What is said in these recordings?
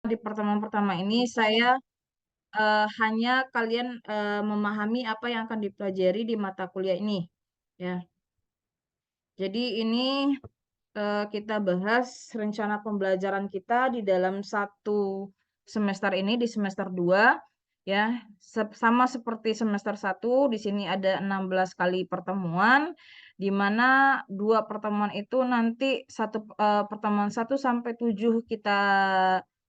di pertemuan pertama ini saya hanya kalian memahami apa yang akan dipelajari di mata kuliah ini. Ya, jadi ini kita bahas rencana pembelajaran kita di dalam satu semester ini di semester 2 ya. Sama seperti semester 1 di sini ada 16 kali pertemuan di mana 2 pertemuan itu nanti pertemuan 1 sampai 7 kita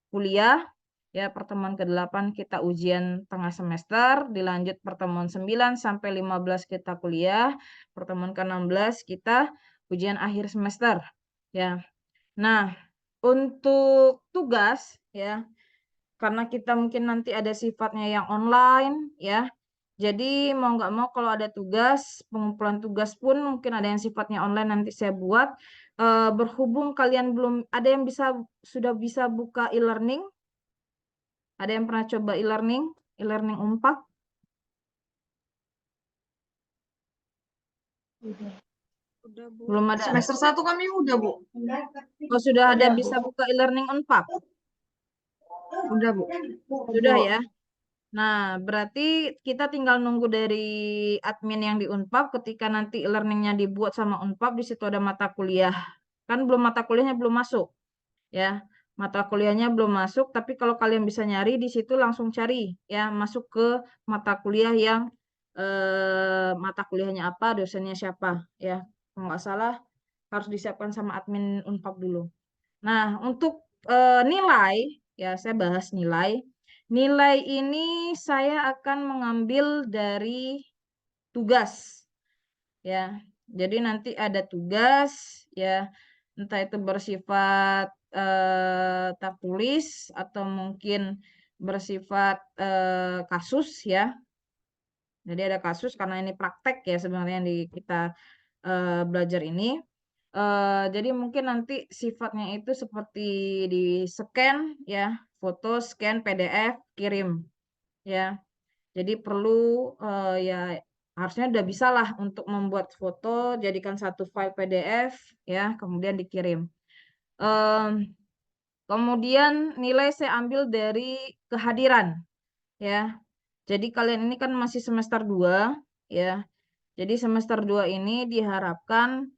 kuliah ya, pertemuan ke-8 kita ujian tengah semester, dilanjut pertemuan 9 sampai 15 kita kuliah, pertemuan ke-16 kita ujian akhir semester ya. Nah, untuk tugas ya, karena kita mungkin nanti ada sifatnya yang online ya. Jadi mau nggak mau kalau ada tugas, pengumpulan tugas pun mungkin ada yang sifatnya online nanti saya buat. Berhubung kalian belum ada yang sudah bisa buka e-learning, ada yang pernah coba e-learning Unpad? Udah, Bu. Belum ada. Semester 1 kami udah, Bu. Oh, sudah ada Udah, bisa Bu. buka e-learning Unpad? Udah, Bu. Sudah ya. Nah, berarti kita tinggal nunggu dari admin yang di Unpad ketika nanti e-learningnya dibuat sama Unpad, di situ ada mata kuliah. Kan belum mata kuliahnya belum masuk, ya. Mata kuliahnya belum masuk, tapi kalau kalian bisa nyari di situ langsung cari, ya, masuk ke mata kuliah yang mata kuliahnya apa, dosennya siapa, ya. Kalau nggak salah harus disiapkan sama admin Unpad dulu. Nah, untuk nilai, ya saya bahas nilai. Nilai ini saya akan mengambil dari tugas, ya. Jadi nanti ada tugas, ya, entah itu bersifat tertulis atau mungkin bersifat kasus, ya. Jadi ada kasus karena ini praktek ya sebenarnya yang kita belajar ini. Jadi mungkin nanti sifatnya itu seperti di scan ya, foto, scan, PDF, kirim ya. Jadi perlu ya harusnya udah bisa lah untuk membuat foto, jadikan satu file PDF ya, kemudian dikirim. Kemudian nilai saya ambil dari kehadiran ya. Jadi kalian ini kan masih semester 2 ya. Jadi semester 2 ini diharapkan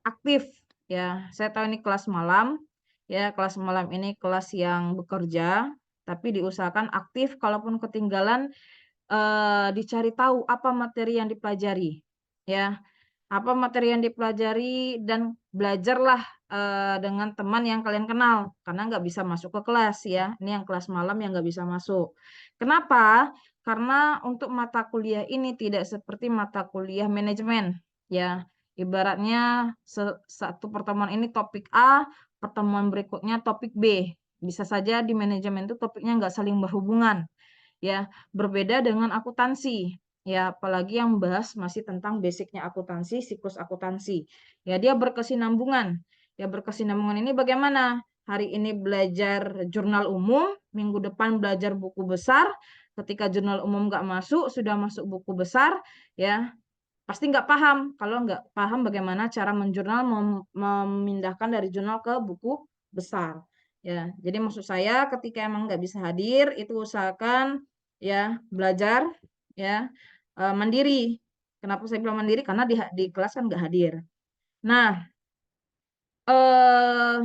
aktif ya. Saya tahu ini kelas malam ya, kelas malam ini kelas yang bekerja, tapi diusahakan aktif kalaupun ketinggalan dicari tahu apa materi yang dipelajari ya. Apa materi yang dipelajari dan belajarlah dengan teman yang kalian kenal karena nggak bisa masuk ke kelas ya. Ini yang kelas malam yang nggak bisa masuk. Kenapa? Karena untuk mata kuliah ini tidak seperti mata kuliah manajemen ya. Ibaratnya satu pertemuan ini topik A, pertemuan berikutnya topik B. Bisa saja di manajemen itu topiknya nggak saling berhubungan ya. Berbeda dengan akuntansi. Ya, apalagi yang membahas masih tentang basicnya akuntansi, siklus akuntansi. Ya, dia berkesinambungan. Ya, berkesinambungan ini bagaimana? Hari ini belajar jurnal umum, minggu depan belajar buku besar. Ketika jurnal umum nggak masuk, sudah masuk buku besar, ya pasti nggak paham. Kalau nggak paham bagaimana cara menjurnal, memindahkan dari jurnal ke buku besar. Ya, jadi maksud saya ketika emang nggak bisa hadir, itu usahakan ya belajar ya mandiri. Kenapa saya bilang mandiri? Karena di kelas kan nggak hadir. Nah, eh,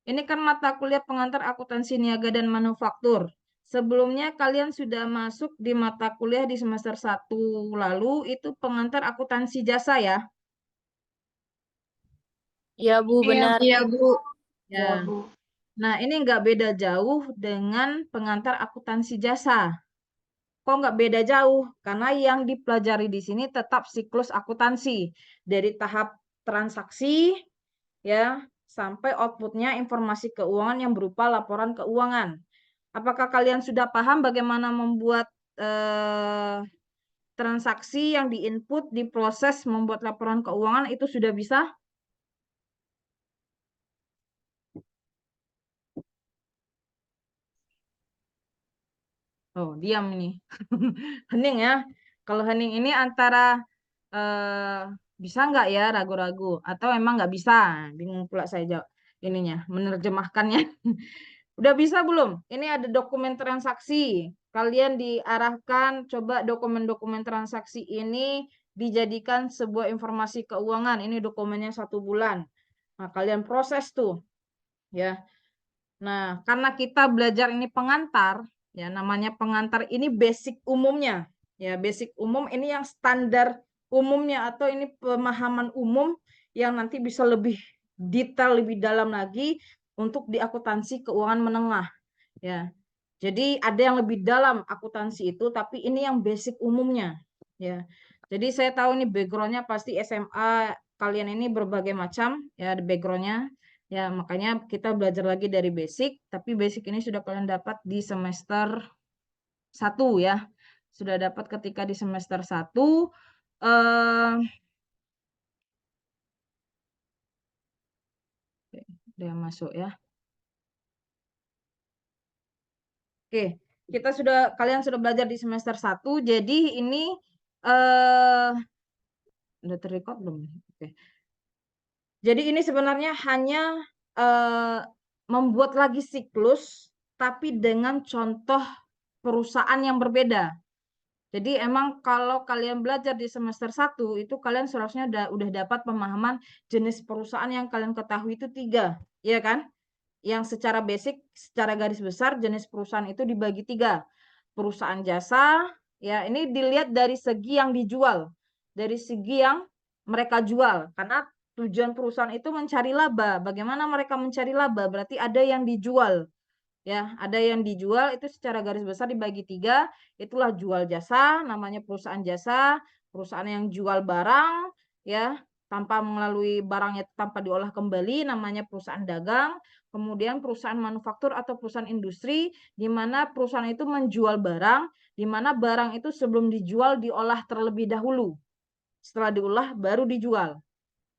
ini kan mata kuliah pengantar akuntansi niaga dan manufaktur. Sebelumnya kalian sudah masuk di mata kuliah di semester 1 lalu itu pengantar akuntansi jasa ya. Iya, Bu, Iya, benar. iya, Bu. Ya. Nah, ini nggak beda jauh dengan pengantar akuntansi jasa. Kok nggak beda jauh? Karena yang dipelajari di sini tetap siklus akuntansi. Dari tahap transaksi, ya, sampai outputnya informasi keuangan yang berupa laporan keuangan. Apakah kalian sudah paham bagaimana membuat transaksi yang diinput, diproses, membuat laporan keuangan itu sudah bisa? Oh, diam ini. Hening ya. Kalau hening ini antara bisa nggak ya ragu-ragu atau emang nggak bisa? Bingung pula saya jawab. ininya, menerjemahkannya. Udah bisa belum? Ini ada dokumen transaksi. Kalian diarahkan coba dokumen-dokumen transaksi ini dijadikan sebuah informasi keuangan. Ini dokumennya 1 bulan. Nah, kalian proses tuh, ya. Nah, karena kita belajar ini pengantar, ya namanya pengantar ini basic umumnya. Ya, basic umum ini yang standar umumnya atau ini pemahaman umum yang nanti bisa lebih detail, lebih dalam lagi untuk di akuntansi keuangan menengah, ya. Jadi ada yang lebih dalam akuntansi itu, tapi ini yang basic umumnya, ya. Jadi saya tahu ini backgroundnya pasti SMA kalian ini berbagai macam, ya backgroundnya, ya makanya kita belajar lagi dari basic, tapi basic ini sudah kalian dapat di semester 1 ya, sudah dapat ketika di semester 1. Udah masuk ya. Oke, kalian sudah belajar di semester 1, jadi ini udah terrecord belum? Oke. Jadi ini sebenarnya hanya membuat lagi siklus, tapi dengan contoh perusahaan yang berbeda. Jadi emang kalau kalian belajar di semester 1, itu kalian seharusnya udah dapat pemahaman jenis perusahaan yang kalian ketahui itu 3, iya kan? Yang secara basic, secara garis besar jenis perusahaan itu dibagi 3. Perusahaan jasa, ya ini dilihat dari segi yang dijual, dari segi yang mereka jual. Karena tujuan perusahaan itu mencari laba. Bagaimana mereka mencari laba? Berarti ada yang dijual. Ya, ada yang dijual itu secara garis besar dibagi 3, itulah jual jasa, namanya perusahaan jasa, perusahaan yang jual barang, ya, tanpa melalui barangnya tanpa diolah kembali, namanya perusahaan dagang, kemudian perusahaan manufaktur atau perusahaan industri, di mana perusahaan itu menjual barang, di mana barang itu sebelum dijual diolah terlebih dahulu, setelah diolah baru dijual,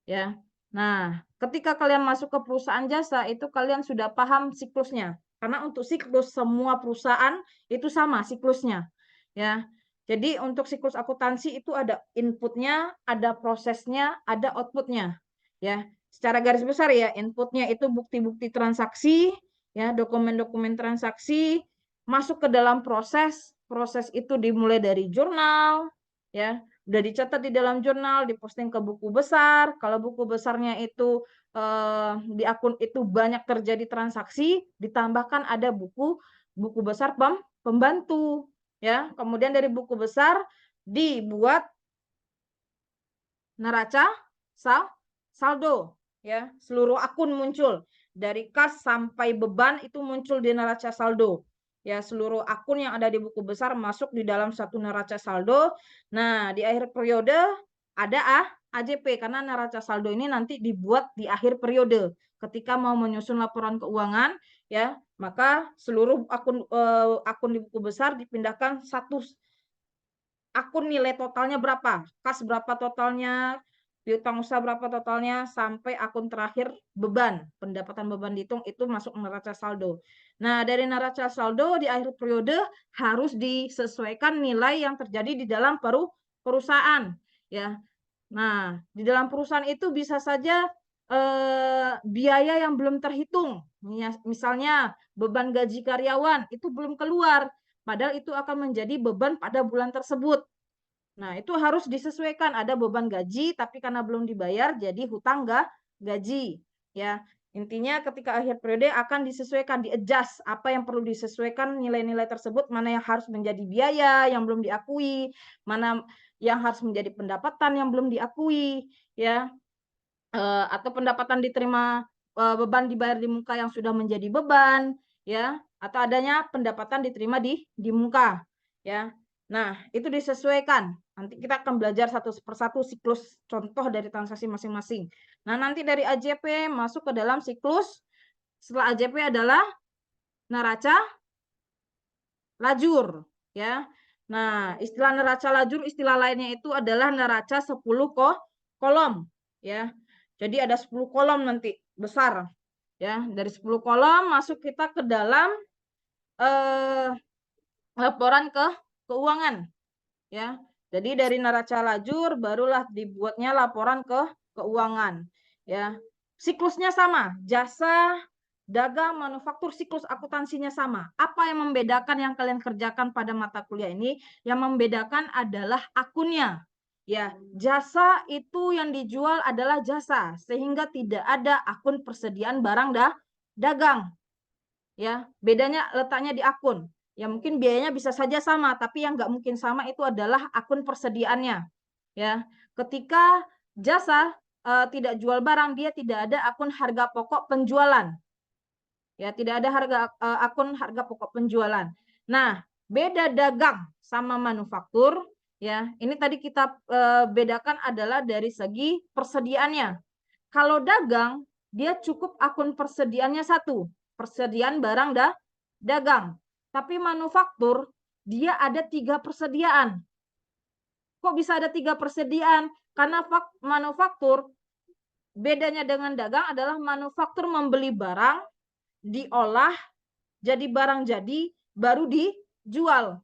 ya. Nah, ketika kalian masuk ke perusahaan jasa, itu kalian sudah paham siklusnya. Karena untuk siklus semua perusahaan itu sama siklusnya, ya. Jadi untuk siklus akuntansi itu ada inputnya, ada prosesnya, ada outputnya, ya. Secara garis besar ya, inputnya itu bukti-bukti transaksi, ya, dokumen-dokumen transaksi, masuk ke dalam proses. Proses itu dimulai dari jurnal, ya, udah dicatat di dalam jurnal, diposting ke buku besar. Kalau buku besarnya itu di akun itu banyak terjadi transaksi, ditambahkan ada buku besar pembantu, ya. Kemudian dari buku besar dibuat neraca saldo, ya. Seluruh akun muncul dari kas sampai beban itu muncul di neraca saldo. Ya, seluruh akun yang ada di buku besar masuk di dalam satu neraca saldo. Nah, di akhir periode ada AJP karena neraca saldo ini nanti dibuat di akhir periode. Ketika mau menyusun laporan keuangan, ya, maka seluruh akun di buku besar dipindahkan satu akun nilai totalnya berapa, kas berapa totalnya, piutang usaha berapa totalnya, sampai akun terakhir beban, pendapatan beban dihitung itu masuk neraca saldo. Nah, dari neraca saldo di akhir periode harus disesuaikan nilai yang terjadi di dalam perusahaan, ya. Nah, di dalam perusahaan itu bisa saja biaya yang belum terhitung, misalnya beban gaji karyawan itu belum keluar, padahal itu akan menjadi beban pada bulan tersebut. Nah, itu harus disesuaikan, ada beban gaji tapi karena belum dibayar jadi hutang gaji, ya. Intinya ketika akhir periode akan disesuaikan, di-adjust apa yang perlu disesuaikan nilai-nilai tersebut, mana yang harus menjadi biaya yang belum diakui, mana yang harus menjadi pendapatan yang belum diakui, ya. Atau pendapatan diterima, beban dibayar di muka yang sudah menjadi beban, ya, atau adanya pendapatan diterima di muka, ya. Nah, itu disesuaikan. Nanti kita akan belajar satu persatu siklus contoh dari transaksi masing-masing. Nah, nanti dari AJP masuk ke dalam siklus, setelah AJP adalah neraca lajur, ya. Nah, istilah neraca lajur, istilah lainnya itu adalah neraca 10 kolom, ya. Jadi ada 10 kolom nanti besar, ya. Dari 10 kolom masuk kita ke dalam laporan keuangan, ya. Jadi dari neraca lajur barulah dibuatnya laporan keuangan, ya. Siklusnya sama, jasa, dagang, manufaktur, siklus akuntansinya sama. Apa yang membedakan yang kalian kerjakan pada mata kuliah ini? Yang membedakan adalah akunnya. Ya, jasa itu yang dijual adalah jasa, sehingga tidak ada akun persediaan barang dagang. Ya, bedanya letaknya di akun. Ya, mungkin biayanya bisa saja sama, tapi yang nggak mungkin sama itu adalah akun persediaannya. Ya, ketika jasa tidak jual barang, dia tidak ada akun harga pokok penjualan. Ya, tidak ada akun harga pokok penjualan. Nah, beda dagang sama manufaktur, ya. Ini tadi kita bedakan adalah dari segi persediaannya. Kalau dagang, dia cukup akun persediaannya satu, persediaan barang dagang. Tapi manufaktur, dia ada 3 persediaan. Kok bisa ada 3 persediaan? Karena manufaktur, bedanya dengan dagang adalah manufaktur membeli barang, diolah, jadi barang jadi, baru dijual.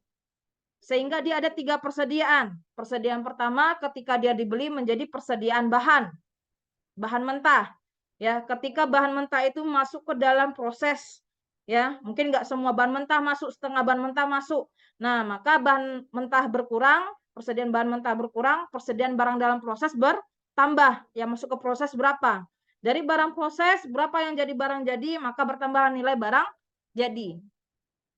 Sehingga dia ada 3 persediaan. Persediaan pertama ketika dia dibeli menjadi persediaan bahan mentah. Ya, ketika bahan mentah itu masuk ke dalam proses, ya, mungkin nggak semua bahan mentah masuk, setengah bahan mentah masuk. Nah, maka bahan mentah berkurang, persediaan bahan mentah berkurang, persediaan barang dalam proses bertambah. Ya, masuk ke proses berapa? Dari barang proses, berapa yang jadi barang jadi, maka bertambah nilai barang jadi.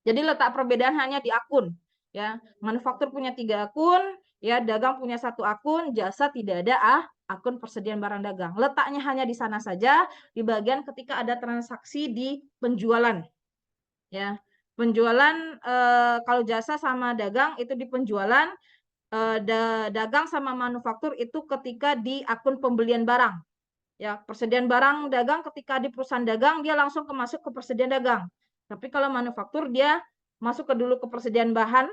Jadi letak perbedaan hanya di akun. Ya, manufaktur punya 3 akun, ya, dagang punya 1 akun, jasa tidak ada akun persediaan barang dagang. Letaknya hanya di sana saja, di bagian ketika ada transaksi di penjualan. Ya, penjualan kalau jasa sama dagang itu di penjualan, dagang sama manufaktur itu ketika di akun pembelian barang. Ya, persediaan barang dagang ketika di perusahaan dagang dia langsung masuk ke persediaan dagang. Tapi kalau manufaktur dia masuk dulu ke persediaan bahan,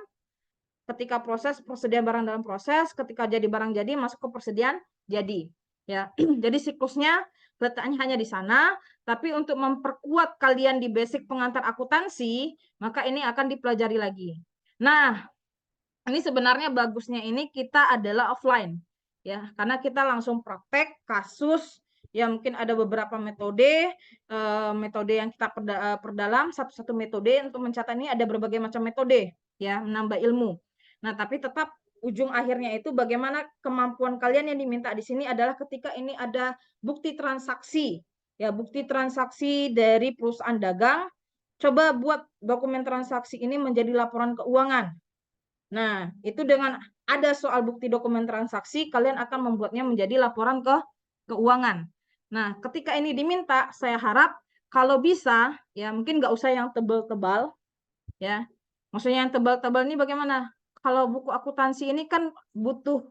ketika proses persediaan barang dalam proses, ketika jadi barang jadi masuk ke persediaan jadi. Ya, jadi siklusnya letaknya hanya di sana, tapi untuk memperkuat kalian di basic pengantar akuntansi, maka ini akan dipelajari lagi. Nah, ini sebenarnya bagusnya ini kita adalah offline. Ya, karena kita langsung praktek kasus, ya mungkin ada beberapa metode, metode yang kita perdalam, satu-satu metode untuk mencatat ini ada berbagai macam metode, ya, menambah ilmu. Nah, tapi tetap ujung akhirnya itu bagaimana kemampuan kalian yang diminta di sini adalah ketika ini ada bukti transaksi, ya, bukti transaksi dari perusahaan dagang, coba buat dokumen transaksi ini menjadi laporan keuangan. Nah, itu dengan ada soal bukti dokumen transaksi, kalian akan membuatnya menjadi laporan keuangan. Nah, ketika ini diminta, saya harap kalau bisa, ya mungkin nggak usah yang tebal-tebal, ya. Maksudnya yang tebal-tebal ini bagaimana? Kalau buku akuntansi ini kan butuh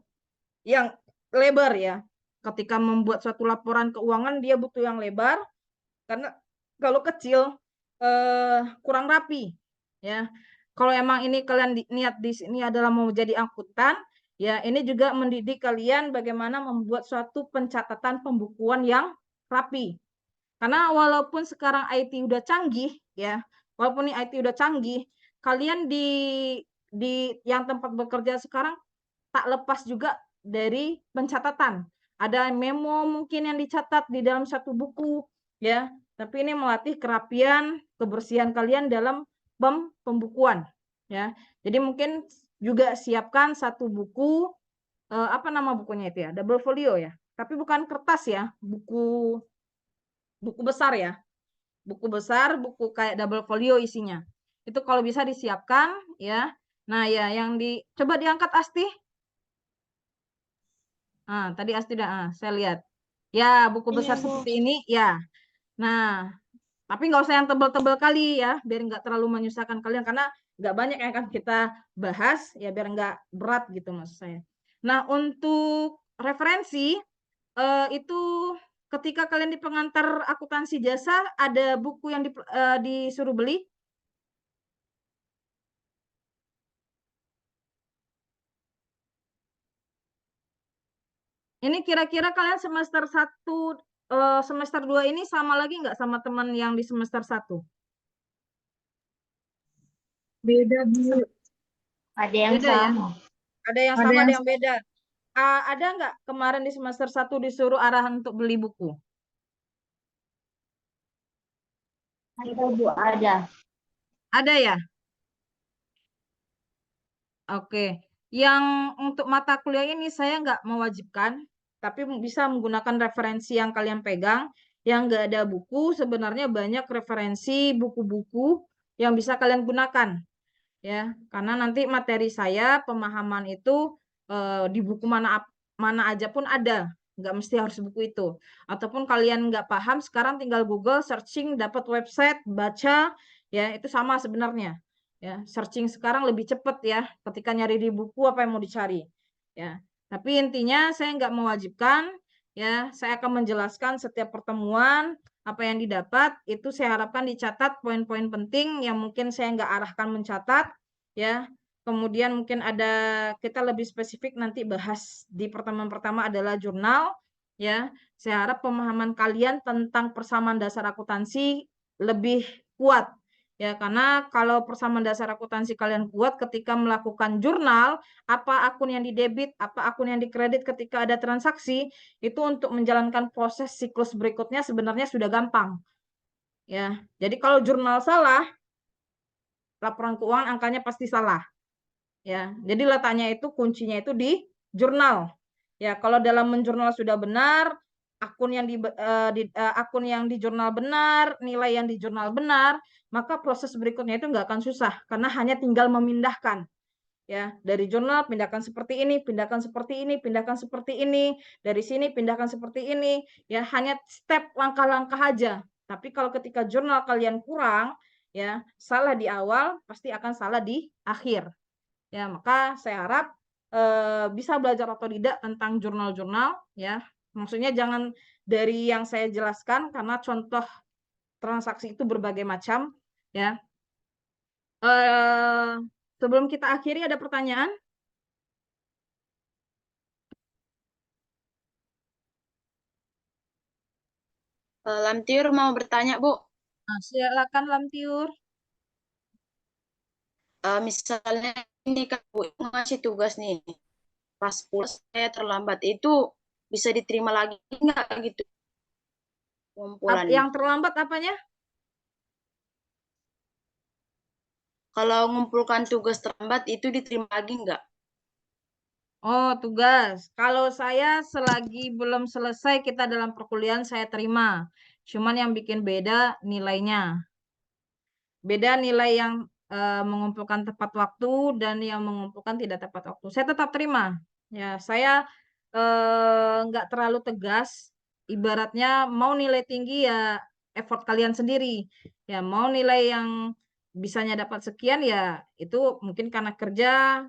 yang lebar ya. Ketika membuat suatu laporan keuangan, dia butuh yang lebar, karena kalau kecil kurang rapi, ya. Kalau emang ini kalian niat di sini adalah mau jadi akuntan, ya ini juga mendidik kalian bagaimana membuat suatu pencatatan pembukuan yang rapi. Karena walaupun sekarang IT udah canggih, ya, walaupun ini IT udah canggih, kalian di yang tempat bekerja sekarang tak lepas juga dari pencatatan. Ada memo mungkin yang dicatat di dalam satu buku, ya. Tapi ini melatih kerapian, kebersihan kalian dalam pembukuan, ya. Jadi mungkin juga siapkan satu buku, apa nama bukunya itu ya? Double folio ya. Tapi bukan kertas ya, buku buku besar ya. Buku besar, buku kayak double folio isinya. Itu kalau bisa disiapkan, ya. Nah, ya yang coba diangkat Asti. Tadi Asti saya lihat. Ya, buku Iya, besar Bu. seperti ini, ya. Nah, tapi nggak usah yang tebal-tebal kali ya, biar nggak terlalu menyusahkan kalian karena nggak banyak yang akan kita bahas ya, biar nggak berat gitu maksud saya. Nah, untuk referensi itu ketika kalian di pengantar akuntansi jasa ada buku yang disuruh beli. Ini kira-kira kalian semester 1, semester 2 ini sama lagi nggak sama teman yang di semester 1? Beda, Bu. Ada yang Beda ya? sama. Ada yang Ada sama, ada yang yang beda. Ada nggak kemarin di semester 1 disuruh arahan untuk beli buku? Ada Bu, ada. Ada ya? Oke. Yang untuk mata kuliah ini saya nggak mewajibkan, tapi bisa menggunakan referensi yang kalian pegang. Yang nggak ada buku, sebenarnya banyak referensi buku-buku yang bisa kalian gunakan. Ya, karena nanti materi saya pemahaman itu di buku mana aja pun ada, nggak mesti harus buku itu. Ataupun kalian nggak paham, sekarang tinggal Google searching, dapat website, baca, ya itu sama sebenarnya. Ya, searching sekarang lebih cepat ya, ketika nyari di buku apa yang mau dicari. Ya, tapi intinya saya nggak mewajibkan, ya saya akan menjelaskan setiap pertemuan apa yang didapat itu saya harapkan dicatat poin-poin penting yang mungkin saya nggak arahkan mencatat ya. Kemudian mungkin ada kita lebih spesifik nanti bahas di pertemuan pertama adalah jurnal ya. Saya harap pemahaman kalian tentang persamaan dasar akuntansi lebih kuat ya, karena kalau persamaan dasar akuntansi kalian kuat ketika melakukan jurnal, apa akun yang didebit, apa akun yang dikredit ketika ada transaksi, itu untuk menjalankan proses siklus berikutnya sebenarnya sudah gampang ya. Jadi kalau jurnal salah, laporan keuangan angkanya pasti salah. Ya, jadi letaknya itu kuncinya itu di jurnal. Ya, kalau dalam menjurnal sudah benar, akun yang akun yang di jurnal benar, nilai yang di jurnal benar, maka proses berikutnya itu nggak akan susah karena hanya tinggal memindahkan. Ya, dari jurnal pindahkan seperti ini, pindahkan seperti ini, pindahkan seperti ini, dari sini pindahkan seperti ini, ya hanya step langkah-langkah aja. Tapi kalau ketika jurnal kalian kurang, ya salah di awal, pasti akan salah di akhir. Ya, maka saya harap bisa belajar otodidak tentang jurnal-jurnal ya. Maksudnya jangan dari yang saya jelaskan karena contoh transaksi itu berbagai macam ya. Eh, Sebelum kita akhiri ada pertanyaan? Lamtiur mau bertanya, Bu. Nah, silakan Lamtiur. Misalnya ini kan Bu ngasih tugas nih, pas pulang saya terlambat itu bisa diterima lagi nggak gitu pengumpulannya? Yang terlambat apanya? Kalau mengumpulkan tugas terlambat itu diterima lagi nggak? Oh, tugas. Kalau saya selagi belum selesai kita dalam perkuliahan saya terima. Cuman yang bikin beda nilainya. Beda nilai yang mengumpulkan tepat waktu dan yang mengumpulkan tidak tepat waktu. Saya tetap terima. Ya, saya nggak terlalu tegas. Ibaratnya mau nilai tinggi ya effort kalian sendiri. Ya, mau nilai yang bisanya dapat sekian ya itu mungkin karena kerja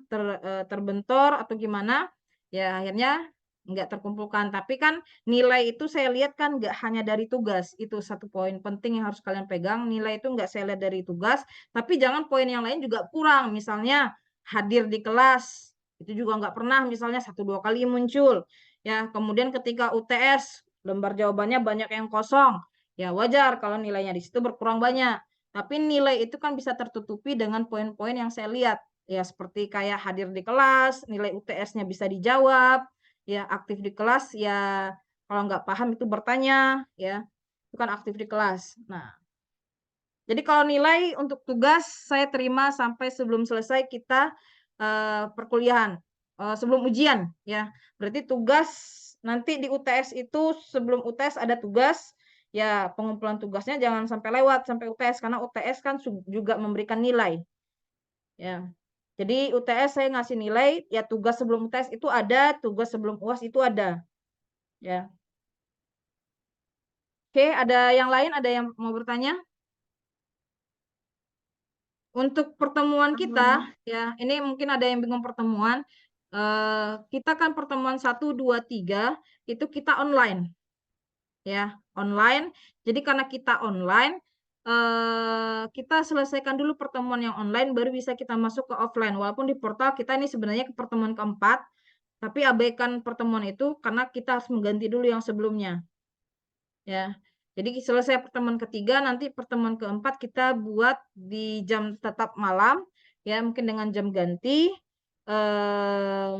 terbentor atau gimana. Ya akhirnya nggak terkumpulkan. Tapi kan nilai itu saya lihat kan nggak hanya dari tugas. Itu satu poin penting yang harus kalian pegang. Nilai itu nggak saya lihat dari tugas, tapi jangan poin yang lain juga kurang. Misalnya hadir di kelas, itu juga nggak pernah misalnya 1-2 kali muncul. Ya, kemudian ketika UTS, lembar jawabannya banyak yang kosong. Ya wajar kalau nilainya di situ berkurang banyak. Tapi nilai itu kan bisa tertutupi dengan poin-poin yang saya lihat. Ya seperti kayak hadir di kelas, nilai UTS-nya bisa dijawab, ya aktif di kelas ya kalau nggak paham itu bertanya ya itu kan aktif di kelas. Nah, jadi kalau nilai untuk tugas saya terima sampai sebelum selesai kita perkuliahan, sebelum ujian ya. Berarti tugas nanti di UTS itu sebelum UTS ada tugas ya, pengumpulan tugasnya jangan sampai lewat sampai UTS karena UTS kan juga memberikan nilai ya. Jadi UTS saya ngasih nilai ya, tugas sebelum UTS itu ada, tugas sebelum UAS itu ada ya. Oke, ada yang lain? Ada yang mau bertanya? Untuk pertemuan kita, ya, ini mungkin ada yang bingung pertemuan. Kita kan pertemuan 1, 2, 3 itu kita online, ya, online. Jadi karena kita online, kita selesaikan dulu pertemuan yang online, baru bisa kita masuk ke offline. Walaupun di portal kita ini sebenarnya ke pertemuan keempat, tapi abaikan pertemuan itu karena kita harus mengganti dulu yang sebelumnya. Ya, jadi selesai pertemuan ketiga, nanti pertemuan keempat kita buat di jam tetap malam, ya mungkin dengan jam ganti, eh,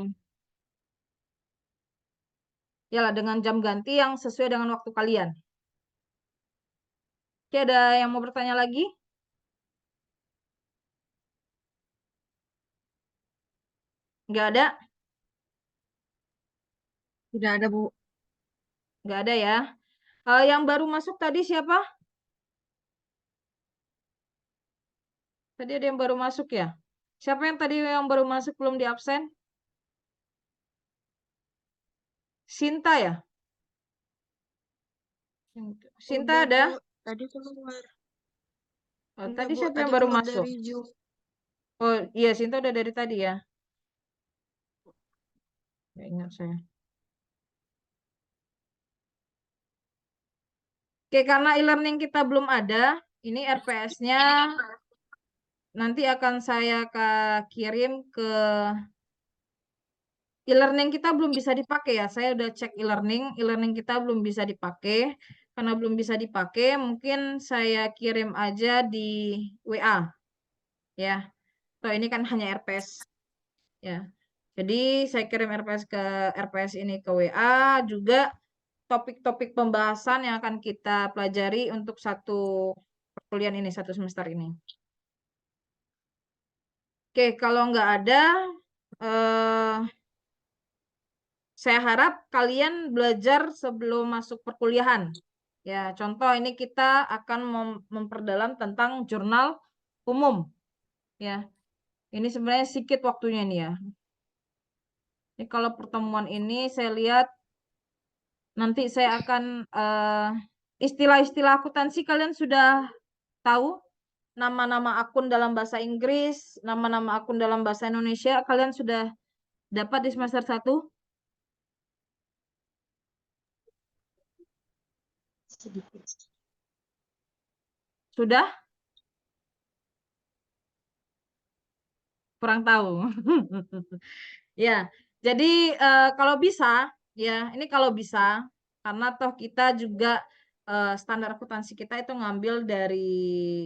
ya lah dengan jam ganti yang sesuai dengan waktu kalian. Oke, ada yang mau bertanya lagi? Nggak ada? Tidak ada, Bu. Nggak ada ya. Yang baru masuk tadi siapa? Tadi ada yang baru masuk ya? Siapa yang tadi yang baru masuk belum di absen? Sinta ya? Sinta Udah, ada? Bu. Tadi keluar. Enggak, Tadi Bu. siapa Tadi yang baru keluar masuk? dari Zoom. Oh iya, Sinta udah dari tadi ya. Nggak ingat saya. Oke, karena e-learning kita belum ada, ini RPS-nya nanti akan saya kirim ke e-learning kita belum bisa dipakai ya. Saya udah cek e-learning kita belum bisa dipakai. Karena belum bisa dipakai, mungkin saya kirim aja di WA ya. Toh ini kan hanya RPS ya. Jadi saya kirim RPS ini ke WA juga topik-topik pembahasan yang akan kita pelajari untuk satu perkuliahan ini, satu semester ini. Oke, kalau nggak ada, eh, saya harap kalian belajar sebelum masuk perkuliahan. Ya, contoh ini kita akan memperdalam tentang jurnal umum. Ya, ini sebenarnya sedikit waktunya nih ya. Ini kalau pertemuan ini saya lihat nanti saya akan istilah-istilah akuntansi kalian sudah tahu. Nama-nama akun dalam bahasa Inggris, nama-nama akun dalam bahasa Indonesia, kalian sudah dapat di semester 1? Sedikit. Sudah? Kurang tahu. Ya, jadi kalau bisa, ya ini kalau bisa, karena toh kita juga standar akuntansi kita itu ngambil dari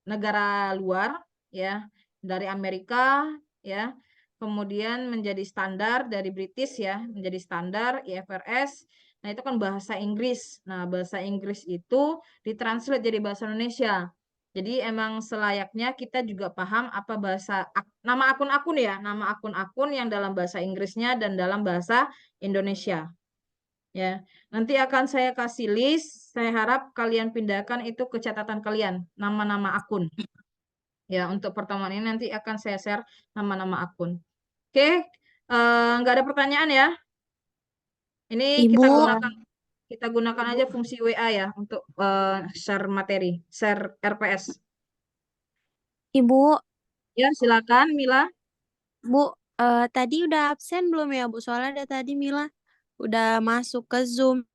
negara luar, ya, dari Amerika, ya, kemudian menjadi standar dari British, ya, menjadi standar IFRS. Nah itu kan bahasa Inggris. Nah bahasa Inggris itu ditranslate jadi bahasa Indonesia. Jadi emang selayaknya kita juga paham apa nama akun-akun ya, nama akun-akun yang dalam bahasa Inggrisnya dan dalam bahasa Indonesia. Ya, nanti akan saya kasih list. Saya harap kalian pindahkan itu ke catatan kalian, nama-nama akun. Ya, untuk pertemuan ini nanti akan saya share nama-nama akun. Oke, nggak ada pertanyaan ya. Ini Ibu, kita gunakan aja fungsi WA ya untuk share materi, share RPS. Ibu, Ya, silakan Mila. Bu, tadi udah absen belum ya, Bu? Soalnya ada tadi Mila udah masuk ke Zoom.